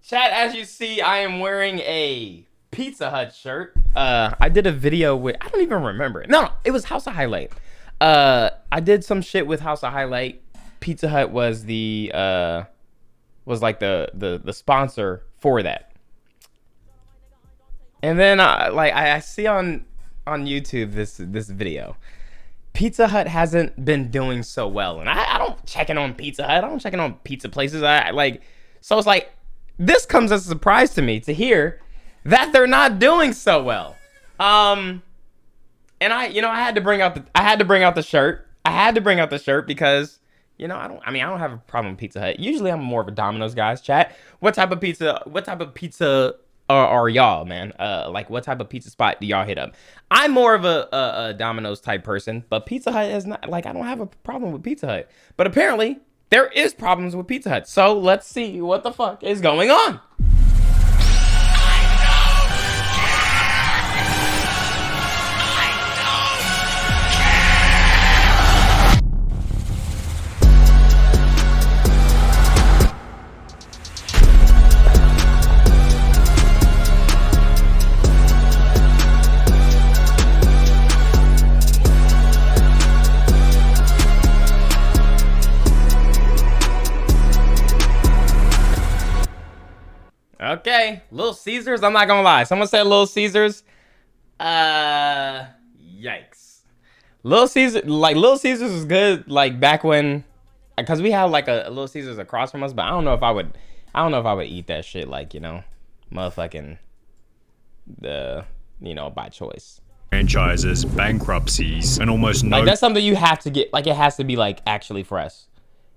Chat, as you see, I am wearing a Pizza Hut shirt. I did a video with, I don't even remember it. No, it was House of Highlight. I did some shit with House of Highlight. Pizza Hut was the was like the sponsor for that. And then I see on YouTube this video. Pizza Hut hasn't been doing so well, and I don't check in on Pizza Hut. I don't check in on pizza places. So it's like this comes as a surprise to me to hear that they're not doing so well. And I had to bring out the shirt. I had to bring out the shirt because I don't have a problem with Pizza Hut. Usually I'm more of a Domino's guys. Chat. What type of pizza are y'all, man? Like what type of pizza spot do y'all hit up? I'm more of a Domino's type person, but Pizza Hut is not, like, I don't have a problem with Pizza Hut. But apparently there is problems with Pizza Hut. So let's see what the fuck is going on. Okay, Little Caesars. I'm not gonna lie. Someone said Little Caesars. Yikes. Little Caesars was good, like back when, because we had like a Little Caesars across from us. But I don't know if I would eat that shit, like, motherfucking by choice. Franchises, bankruptcies, and almost no. Like that's something you have to get. Like it has to be like actually fresh.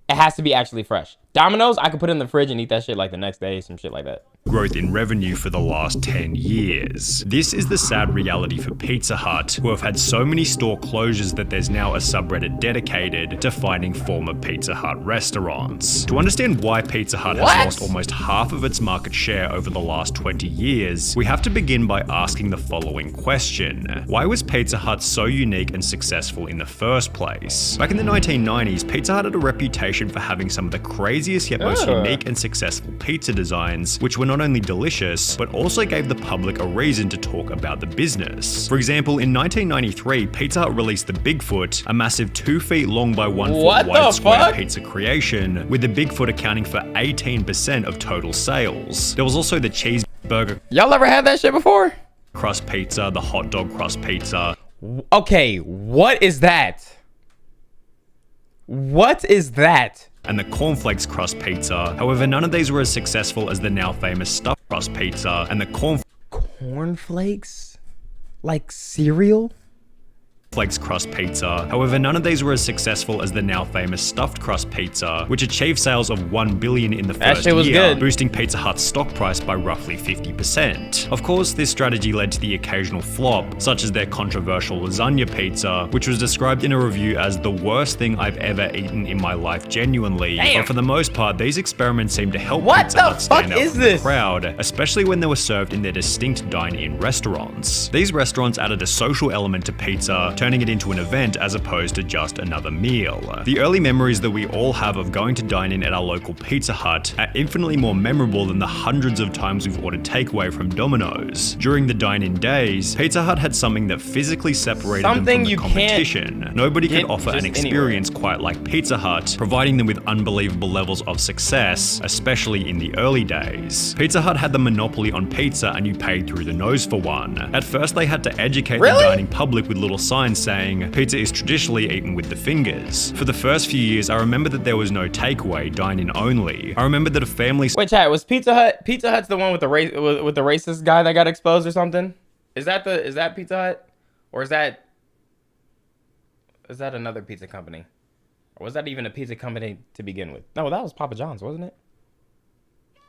It has to be actually fresh. Domino's, I could put it in the fridge and eat that shit like the next day, some shit like that. Growth in revenue for the last 10 years. This is the sad reality for Pizza Hut, who have had so many store closures that there's now a subreddit dedicated to finding former Pizza Hut restaurants. To understand why Pizza Hut has lost almost half of its market share over the last 20 years, we have to begin by asking the following question. Why was Pizza Hut so unique and successful in the first place? Back in the 1990s, Pizza Hut had a reputation for having some of the craziest yet most unique and successful pizza designs, which were not only delicious, but also gave the public a reason to talk about the business. For example, in 1993, Pizza Hut released the Bigfoot, a massive 2 feet long by 1 foot wide square pizza creation, with the Bigfoot accounting for 18% of total sales. There was also the cheeseburger. Y'all ever had that shit before? Crust pizza, the hot dog crust pizza. Okay, what is that? What is that? And the cornflakes crust pizza. However, none of these were as successful as the now famous stuffed crust pizza and the cornflakes? Like cereal? Flakes crust pizza. However, none of these were as successful as the now famous stuffed crust pizza, which achieved sales of $1 billion in the first year, boosting Pizza Hut's stock price by roughly 50%. Of course, this strategy led to the occasional flop, such as their controversial lasagna pizza, which was described in a review as the worst thing I've ever eaten in my life genuinely. Damn. But for the most part, these experiments seemed to help Pizza Hut stand out from the crowd, especially when they were served in their distinct dine-in restaurants. These restaurants added a social element to pizza, turning it into an event as opposed to just another meal. The early memories that we all have of going to dine in at our local Pizza Hut are infinitely more memorable than the hundreds of times we've ordered takeaway from Domino's. During the dine-in days, Pizza Hut had something that physically separated them from the competition. Nobody could offer an experience quite like Pizza Hut, providing them with unbelievable levels of success, especially in the early days. Pizza Hut had the monopoly on pizza and you paid through the nose for one. At first, they had to educate the dining public with little signs saying, pizza is traditionally eaten with the fingers. For the first few years, I remember that there was no takeaway, dine-in only. I remember that a family— Wait, chat, was Pizza Hut's the one with the racist guy that got exposed or something? Is that Pizza Hut? Or is that another pizza company? Or was that even a pizza company to begin with? No, that was Papa John's, wasn't it?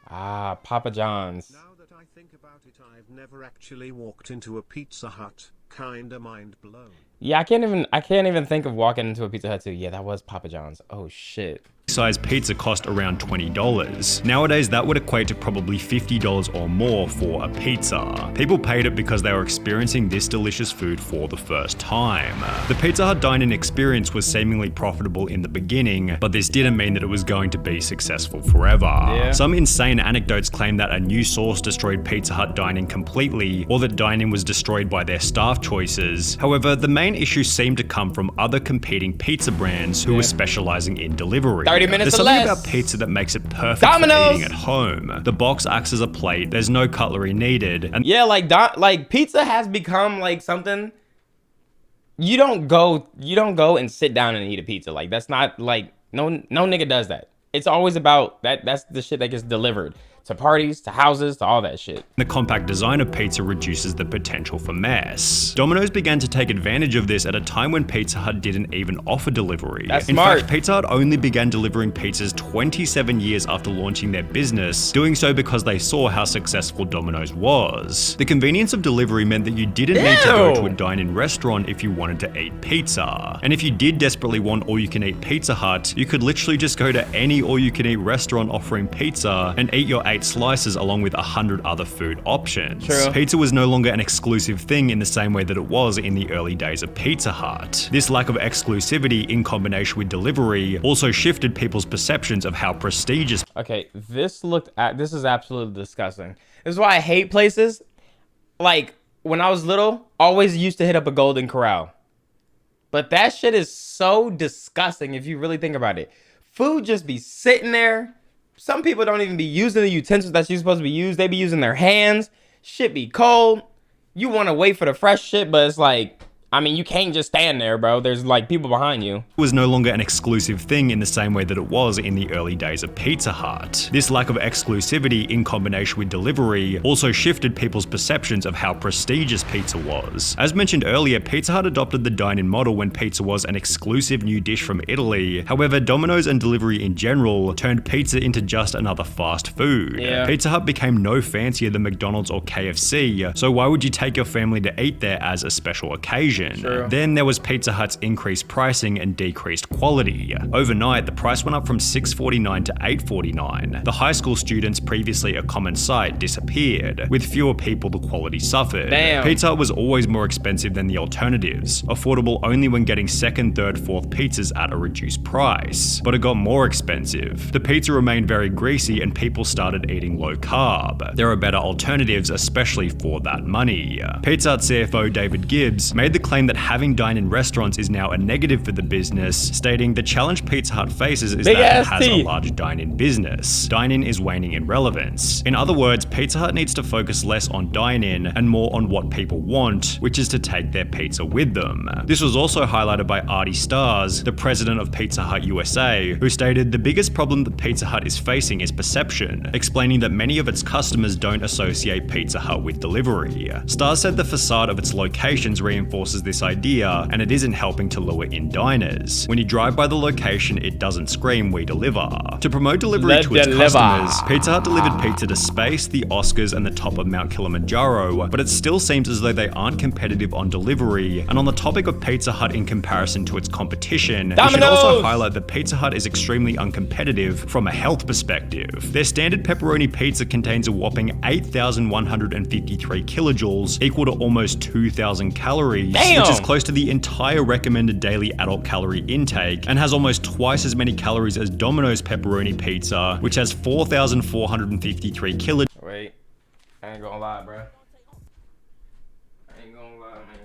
Ah, Papa John's. Now that I think about it, I've never actually walked into a Pizza Hut. Kinda mind blown. Yeah, I can't even think of walking into a Pizza Hut too. Yeah, that was Papa John's. Oh shit. size pizza cost around $20. Nowadays, that would equate to probably $50 or more for a pizza. People paid it because they were experiencing this delicious food for the first time. The Pizza Hut dine-in experience was seemingly profitable in the beginning, but this didn't mean that it was going to be successful forever. Yeah. Some insane anecdotes claim that a new source destroyed Pizza Hut dine-in completely, or that dine-in was destroyed by their staff choices. However, the main issue seemed to come from other competing pizza brands who were specializing in delivery. 30 minutes There's or something less. about pizza that makes it perfect Domino's. for eating at home. The box acts as a plate, there's no cutlery needed, and Yeah, like pizza has become like something. You don't go and sit down and eat a pizza. Like that's not like no nigga does that. It's always about that. That's the shit that gets delivered to parties, to houses, to all that shit. the compact design of pizza reduces the potential for mess. Domino's began to take advantage of this at a time when Pizza Hut didn't even offer delivery. That's In smart. fact, Pizza Hut only began delivering pizzas 27 years after launching their business, doing so because they saw how successful Domino's was. The convenience of delivery meant that you didn't need to go to a dine-in restaurant if you wanted to eat pizza. And if you did desperately want all-you-can-eat Pizza Hut, you could literally just go to any all-you-can-eat restaurant offering pizza and eat your 8 slices along with 100 other food options. True. Pizza was no longer an exclusive thing in the same way that it was in the early days of Pizza Hut. This lack of exclusivity in combination with delivery also shifted people's perceptions of how prestigious. Okay, this is absolutely disgusting. This is why I hate places. Like when I was little, always used to hit up a Golden Corral. But that shit is so disgusting if you really think about it. Food just be sitting there. Some people don't even be using the utensils that you're supposed to be used. They be using their hands. Shit be cold. You want to wait for the fresh shit, but it's like, I mean, you can't just stand there, bro. There's like people behind you. Was no longer an exclusive thing in the same way that it was in the early days of Pizza Hut. This lack of exclusivity in combination with delivery also shifted people's perceptions of how prestigious pizza was. As mentioned earlier, Pizza Hut adopted the dine-in model when pizza was an exclusive new dish from Italy. However, Domino's and delivery in general turned pizza into just another fast food. Yeah. Pizza Hut became no fancier than McDonald's or KFC, so why would you take your family to eat there as a special occasion? True. Then there was Pizza Hut's increased pricing and decreased quality. Overnight, the price went up from $6.49 to $8.49. The high school students, previously a common sight, disappeared. With fewer people, the quality suffered. Damn. Pizza Hut was always more expensive than the alternatives, affordable only when getting second, third, fourth pizzas at a reduced price. But it got more expensive. The pizza remained very greasy and people started eating low carb. There are better alternatives, especially for that money. Pizza Hut CFO David Gibbs made the claim that having dine-in restaurants is now a negative for the business, stating the challenge Pizza Hut faces is that it has a large dine-in business. Dine-in is waning in relevance. In other words, Pizza Hut needs to focus less on dine-in and more on what people want, which is to take their pizza with them. This was also highlighted by Artie Stars, the president of Pizza Hut USA, who stated the biggest problem that Pizza Hut is facing is perception, explaining that many of its customers don't associate Pizza Hut with delivery. Stars said the facade of its locations reinforces this idea, and it isn't helping to lure in diners. When you drive by the location, it doesn't scream "We deliver." To promote delivery to its customers, Pizza Hut delivered pizza to space, the Oscars, and the top of Mount Kilimanjaro, but it still seems as though they aren't competitive on delivery. And on the topic of Pizza Hut in comparison to its competition, we should also highlight that Pizza Hut is extremely uncompetitive from a health perspective. Their standard pepperoni pizza contains a whopping 8,153 kilojoules, equal to almost 2,000 calories, which is close to the entire recommended daily adult calorie intake, and has almost twice as many calories as Domino's pepperoni pizza, which has 4,453 kilojoules. Wait, I ain't gonna lie, bro. I ain't gonna lie, man.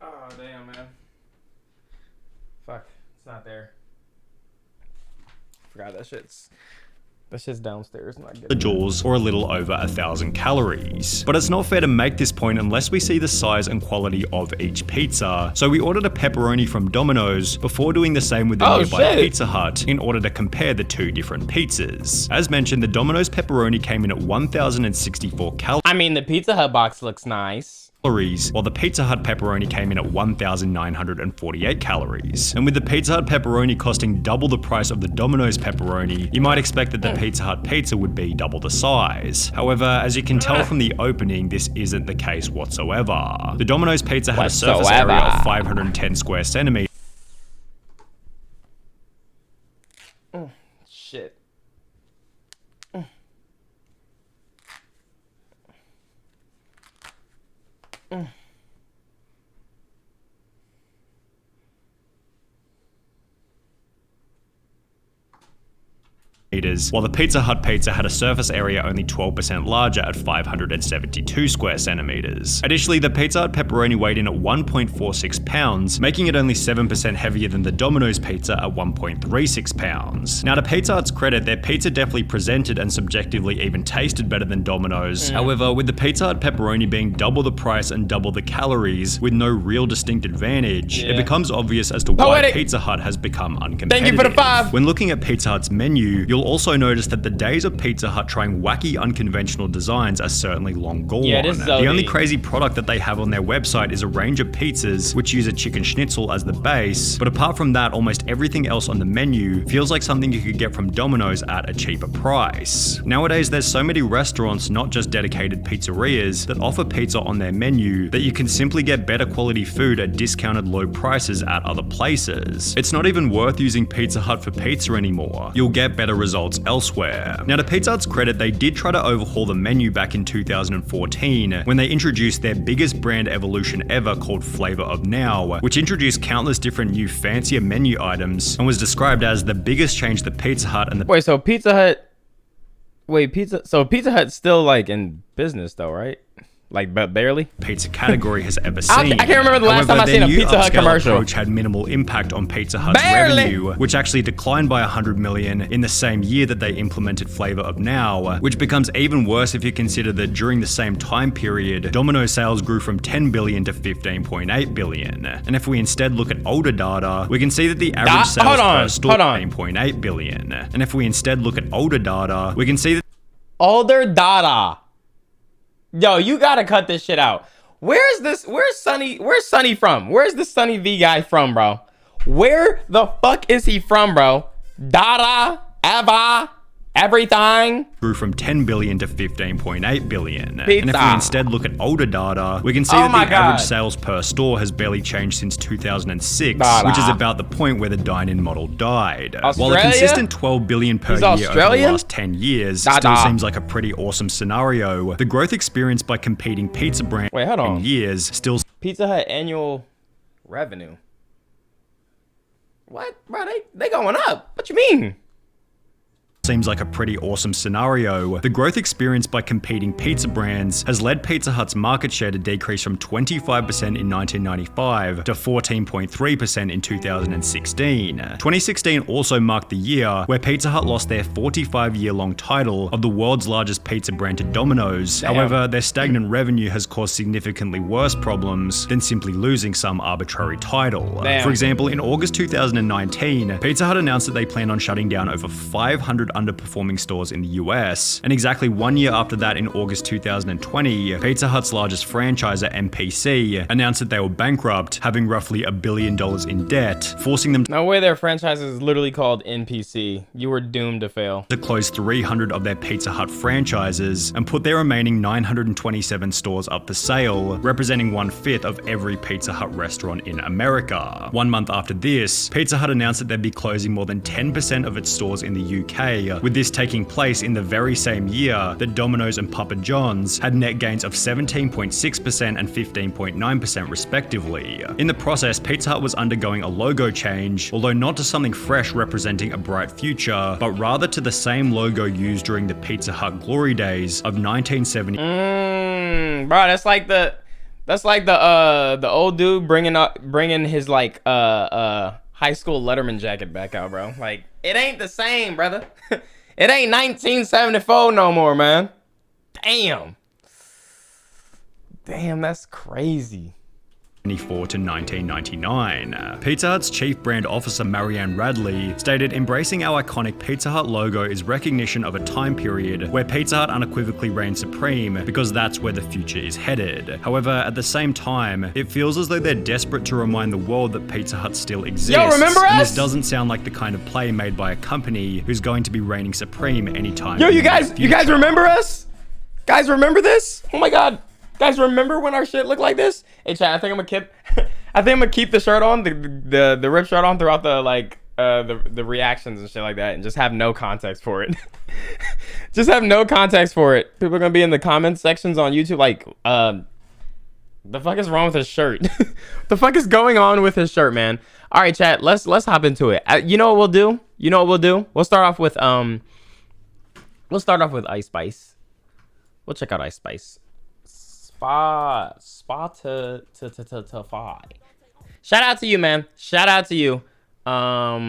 Oh, damn, man. Fuck, it's not there. Forgot that shit's downstairs. Not good. Kilojoules, or a little over 1,000 calories. But it's not fair to make this point unless we see the size and quality of each pizza. So we ordered a pepperoni from Domino's before doing the same with the nearby Pizza Hut in order to compare the two different pizzas. As mentioned, the Domino's pepperoni came in at 1,064 calories. I mean, the Pizza Hut box looks nice. calories, while the Pizza Hut pepperoni came in at 1,948 calories. And with the Pizza Hut pepperoni costing double the price of the Domino's pepperoni, you might expect that the Pizza Hut pizza would be double the size. However, as you can tell from the opening, this isn't the case whatsoever. The Domino's pizza had a surface area of 510 square centimeters. Shit. While the Pizza Hut pizza had a surface area only 12% larger at 572 square centimeters. Additionally, the Pizza Hut pepperoni weighed in at 1.46 pounds, making it only 7% heavier than the Domino's pizza at 1.36 pounds. Now, to Pizza Hut's credit, their pizza definitely presented and subjectively even tasted better than Domino's. However, with the Pizza Hut pepperoni being double the price and double the calories with no real distinct advantage, it becomes obvious as to why Pizza Hut has become uncompetitive. Thank you for the 5. When looking at Pizza Hut's menu, you'll also notice that the days of Pizza Hut trying wacky, unconventional designs are certainly long gone. The only crazy product that they have on their website is a range of pizzas which use a chicken schnitzel as the base, but apart from that, almost everything else on the menu feels like something you could get from Domino's at a cheaper price. Nowadays, there's so many restaurants, not just dedicated pizzerias, that offer pizza on their menu that you can simply get better quality food at discounted low prices at other places. It's not even worth using Pizza Hut for pizza anymore. You'll get better results elsewhere. Now, to Pizza Hut's credit, they did try to overhaul the menu back in 2014 when they introduced their biggest brand evolution ever called Flavor of Now, which introduced countless different new fancier menu items and was described as the biggest change that Pizza Hut and the Wait, so Pizza Hut's still like in business though, right? Like, but barely? Pizza category has ever seen. I can't remember the last time I seen a Pizza Hut commercial. Approach had minimal impact on Pizza Hut's revenue, which actually declined by 100 million in the same year that they implemented Flavor of Now, which becomes even worse if you consider that during the same time period, Domino's sales grew from 10 billion to 15.8 billion. And if we instead look at older data, we can see that the average sales per store is 15.8 billion. And if we instead look at older data, we can see that older data. Yo, you gotta cut this shit out. Where's Sonny from? Where's the Sonny V guy from, bro? Where the fuck is he from, bro? Dada, Eva, everything grew from 10 billion to 15.8 billion. Pizza. And if we instead look at older data, we can see that the average sales per store has barely changed since 2006, which is about the point where the dine-in model died. Australia? While a consistent 12 billion per year over the last 10 years still seems like a pretty awesome scenario, the growth experienced by competing pizza brands in years still... Pizza Hut annual revenue. What? Bro, they going up. What you mean? Seems like a pretty awesome scenario. The growth experienced by competing pizza brands has led Pizza Hut's market share to decrease from 25% in 1995 to 14.3% in 2016. 2016 also marked the year where Pizza Hut lost their 45-year-long title of the world's largest pizza brand to Domino's. However, their stagnant revenue has caused significantly worse problems than simply losing some arbitrary title. For example, in August 2019, Pizza Hut announced that they plan on shutting down over 500 underperforming stores in the US. And exactly 1 year after that, in August 2020, Pizza Hut's largest franchisor, MPC, announced that they were bankrupt, having roughly $1 billion in debt, forcing them no way their franchise is literally called NPC. You were doomed to fail. To close 300 of their Pizza Hut franchises and put their remaining 927 stores up for sale, representing 1/5 of every Pizza Hut restaurant in America. 1 month after this, Pizza Hut announced that they'd be closing more than 10% of its stores in the UK, with this taking place in the very same year that Domino's and Papa John's had net gains of 17.6% and 15.9% respectively. In the process, Pizza Hut was undergoing a logo change, although not to something fresh representing a bright future, but rather to the same logo used during the Pizza Hut glory days of 1970. Bro, that's like the old dude bringing his like high school Letterman jacket back out, bro. Like, it ain't the same, brother. It ain't 1974 no more, man. Damn, that's crazy. 1994 to 1999. Pizza Hut's chief brand officer Marianne Radley stated, "Embracing our iconic Pizza Hut logo is recognition of a time period where Pizza Hut unequivocally reigned supreme because that's where the future is headed. However, at the same time, it feels as though they're desperate to remind the world that Pizza Hut still exists. Yo, remember us? And this doesn't sound like the kind of play made by a company who's going to be reigning supreme anytime." Yo, you guys remember us? Guys, remember this? Oh my God. Guys, remember when our shit looked like this? Hey, chat, I think I'm gonna keep the shirt on, the ripped shirt on throughout the the reactions and shit like that, and just have no context for it. Just have no context for it. People are gonna be in the comments sections on YouTube like, the fuck is wrong with his shirt? The fuck is going on with his shirt, man? All right, chat, let's hop into it. You know what we'll do? We'll start off with Ice Spice. We'll check out Ice Spice. Spotify. Shout out to you, man. Shout out to you. Let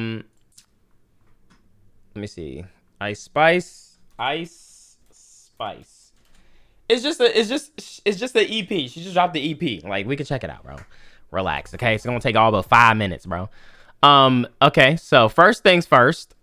me see. Ice Spice. It's just the EP. She just dropped the EP. Like, we can check it out, bro. Relax, okay? It's gonna take all about 5 minutes, bro. Okay, so first things first.